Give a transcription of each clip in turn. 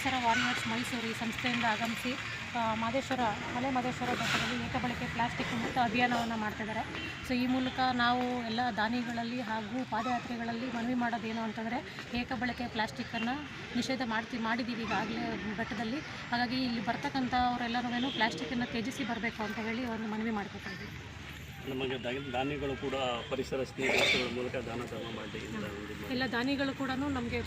ಪರಿಸರ ವಾರಿಯರ್ಸ್ ಮೈಸೂರು ಈ ಸಂಸ್ಥೆಯಿಂದ ಆಗಮಿಸಿ ಮಲೆ ಮಹದೇಶ್ವರ ಬೆಟ್ಟದಲ್ಲಿ ಏಕಬಳಕೆ ಪ್ಲಾಸ್ಟಿಕ್ ಮುಕ್ತ ಅಭಿಯಾನವನ್ನು ಮಾಡ್ತಿದ್ದಾರೆ. ಸೊ ಈ ಮೂಲಕ ನಾವು ಎಲ್ಲ ದಾನಿಗಳಲ್ಲಿ ಹಾಗೂ ಪಾದಯಾತ್ರೆಗಳಲ್ಲಿ ಮನವಿ ಮಾಡೋದೇನು ಅಂತಂದರೆ ಏಕಬಳಕೆ ಪ್ಲಾಸ್ಟಿಕ್ಕನ್ನು ನಿಷೇಧ ಮಾಡಿದ್ದೀವಿ ಈಗಾಗಲೇ ಬೆಟ್ಟದಲ್ಲಿ. ಹಾಗಾಗಿ ಇಲ್ಲಿ ಬರ್ತಕ್ಕಂಥವರೆಲ್ಲರೂ ಪ್ಲಾಸ್ಟಿಕ್ಕನ್ನು ತ್ಯಜಿಸಿ ಬರಬೇಕು ಅಂತ ಹೇಳಿ ಒಂದು ಮನವಿ ಮಾಡ್ಕೊತಾ ಇದ್ದೀವಿ. ನಮಗೆ ದಾನಿಗಳು ಕೂಡ ಪರಿಸರ ಸ್ನೇಹಿ ವಸ್ತುಗಳ ಮೂಲಕ ದಾನ ಮಾಡಿ ಎಲ್ಲ ದಾನಿಗಳು ಕೂಡ ನಮಗೆ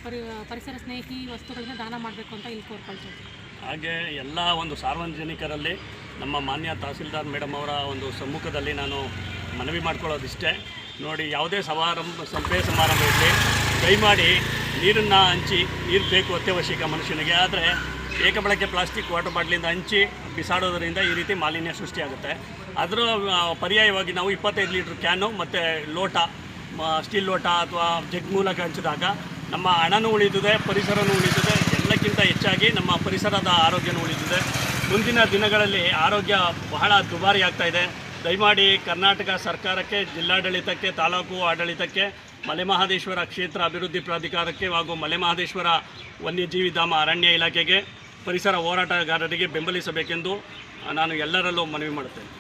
ಪರಿಸರ ಸ್ನೇಹಿ ವಸ್ತುಗಳನ್ನ ದಾನ ಮಾಡಬೇಕು ಅಂತ ಇಲ್ಲಿ ಕೋರ್ಕೊಳ್ತೀವಿ. ಹಾಗೆ ಎಲ್ಲ ಒಂದು ಸಾರ್ವಜನಿಕರಲ್ಲಿ ನಮ್ಮ ಮಾನ್ಯ ತಹಸೀಲ್ದಾರ್ ಮೇಡಮ್ ಅವರ ಒಂದು ಸಮ್ಮುಖದಲ್ಲಿ ನಾನು ಮನವಿ ಮಾಡ್ಕೊಳ್ಳೋದಿಷ್ಟೇ. ನೋಡಿ, ಯಾವುದೇ ಸಭೆ ಸಮಾರಂಭ ಇರಲಿ, ದಯಮಾಡಿ ನೀರನ್ನು ಹಂಚಿ, ನೀರು ಬೇಕು ಅತ್ಯವಶ್ಯಕ ಮನುಷ್ಯನಿಗೆ. ಆದರೆ ಏಕಬಳಕೆ ಪ್ಲಾಸ್ಟಿಕ್ ವಾಟರ್ ಬಾಟ್ಲಿಂದ ಹಂಚಿ ಬಿಸಾಡೋದರಿಂದ ಈ ರೀತಿ ಮಾಲಿನ್ಯ ಸೃಷ್ಟಿಯಾಗುತ್ತೆ. ಅದರ ಪರ್ಯಾಯವಾಗಿ ನಾವು 25 ಲೀಟ್ರ್ ಕ್ಯಾನು ಮತ್ತು ಲೋಟ, ಸ್ಟೀಲ್ ಲೋಟ ಅಥವಾ ಜಗ್ ಮೂಲಕ ಹಂಚಿದಾಗ ನಮ್ಮ ಹಣನೂ ಉಳಿತದೆ, ಪರಿಸರನೂ ಉಳಿತದೆ. ಎಲ್ಲಕ್ಕಿಂತ ಹೆಚ್ಚಾಗಿ ನಮ್ಮ ಪರಿಸರದ ಆರೋಗ್ಯನೂ ಉಳಿತದೆ. ಮುಂದಿನ ದಿನಗಳಲ್ಲಿ ಆರೋಗ್ಯ ಬಹಳ ದುಬಾರಿ ಆಗ್ತಾಯಿದೆ. ದಯಮಾಡಿ ಕರ್ನಾಟಕ ಸರ್ಕಾರಕ್ಕೆ, ಜಿಲ್ಲಾಡಳಿತಕ್ಕೆ, ತಾಲೂಕು ಆಡಳಿತಕ್ಕೆ, ಮಲೆಮಹದೇಶ್ವರ ಕ್ಷೇತ್ರ ಅಭಿವೃದ್ಧಿ ಪ್ರಾಧಿಕಾರಕ್ಕೆ ಹಾಗೂ ಮಲೆಮಹದೇಶ್ವರ ವನ್ಯಜೀವಿ ಧಾಮ ಅರಣ್ಯ ಇಲಾಖೆಗೆ, ಪರಿಸರ ಹೋರಾಟಗಾರರಿಗೆ ಬೆಂಬಲಿಸಬೇಕೆಂದು ನಾನು ಎಲ್ಲರಲ್ಲೂ ಮನವಿ ಮಾಡುತ್ತೇನೆ.